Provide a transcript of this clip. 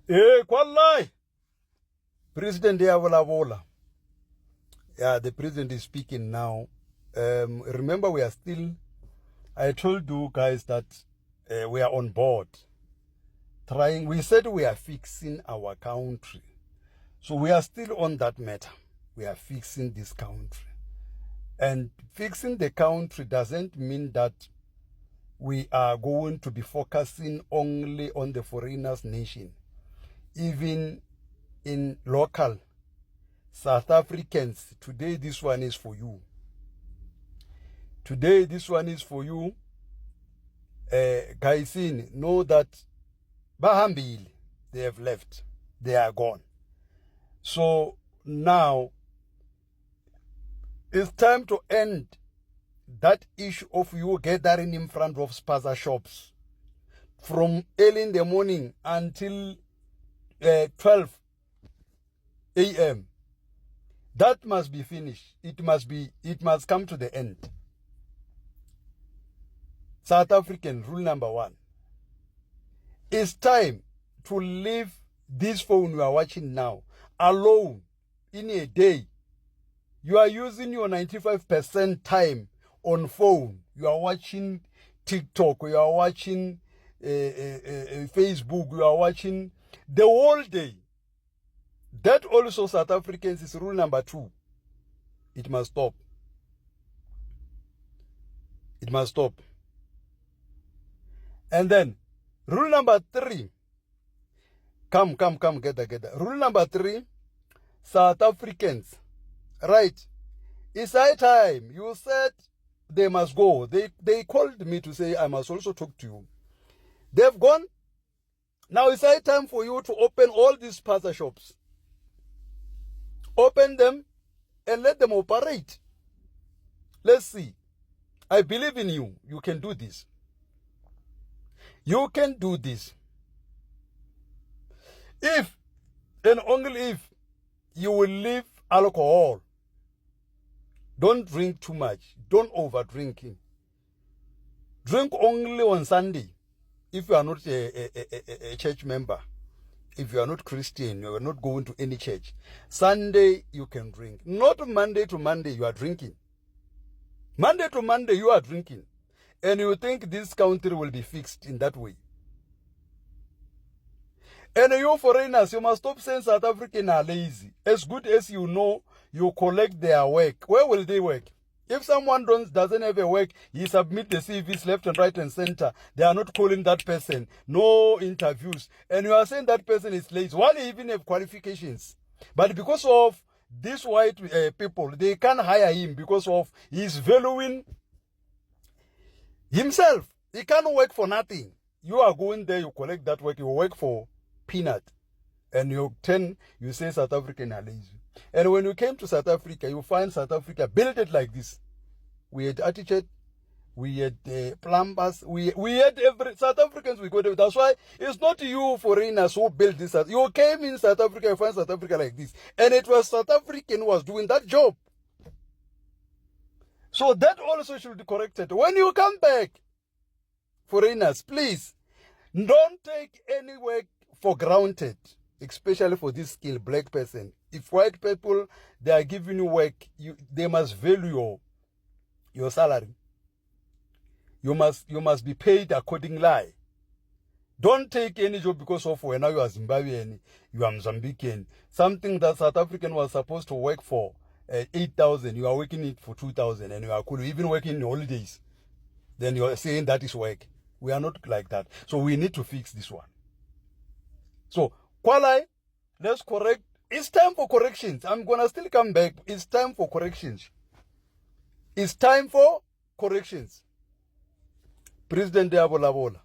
Kwalai. President Diavolabola. Yeah, the president is speaking now. Remember, we are still, I told you guys that we are on board. We said we are fixing our country. So we are still on that matter. We are fixing this country. And fixing the country doesn't mean that we are going to be focusing only on the foreigners' nation. Even in local South Africans, today this one is for you. Today this one is for you. Guys, know that Bahambil, they have left. They are gone. So now it's time to end that issue of you gathering in front of spaza shops from early in the morning until 12 a.m. That must be finished. It must come to the end. South African rule number 1. It's time to leave this phone you are watching now alone in a day. You are using your 95% time on phone. You are watching TikTok, you are watching Facebook, you are watching the whole day. That also South Africans is rule number 2. It must stop. It must stop. And then rule number 3. Come, gather. Rule number 3, South Africans, right? It's high time. You said they must go. They called me to say I must also talk to you. They've gone. Now it's high time for you to open all these spaza shops. Open them and let them operate. Let's see. I believe in you. You can do this. You can do this. If and only if you will leave alcohol. Don't drink too much. Don't over drinking. Drink only on Sunday. If you are not a church member, if you are not Christian, you are not going to any church, Sunday you can drink. Not Monday to Monday you are drinking. Monday to Monday you are drinking. And you think this country will be fixed in that way. And you foreigners, you must stop saying South Africans are lazy. As good as you know, you collect their work. Where will they work? If someone doesn't have a work, he submit the CVs left and right and center. They are not calling that person. No interviews. And you are saying that person is lazy. While they even have qualifications. But because of these white people, they can't hire him because of his valuing himself. He can't work for nothing. You are going there, you collect that work, you work for peanut. And you say South African are lazy. And when you came to South Africa, you find South Africa built it like this. We had attitude, we had plumbers, we had every South Africans we got it. That's why it's not you foreigners who built this. You came in South Africa, you find South Africa like this. And it was South African who was doing that job. So that also should be corrected. When you come back, foreigners, please, don't take any work for granted, especially for this skilled black person. If white people, they are giving you work, they must value your salary. You must be paid accordingly. Don't take any job because of when now you are Zimbabwean, you are Mozambican. Something that South African was supposed to work for 8,000, you are working it for 2,000, and you are cool, even working in holidays. Then you are saying that is work. We are not like that. So we need to fix this one. So, Kwalai, let's correct. It's time for corrections. I'm going to still come back. It's time for corrections. It's time for corrections. President Diavolabola.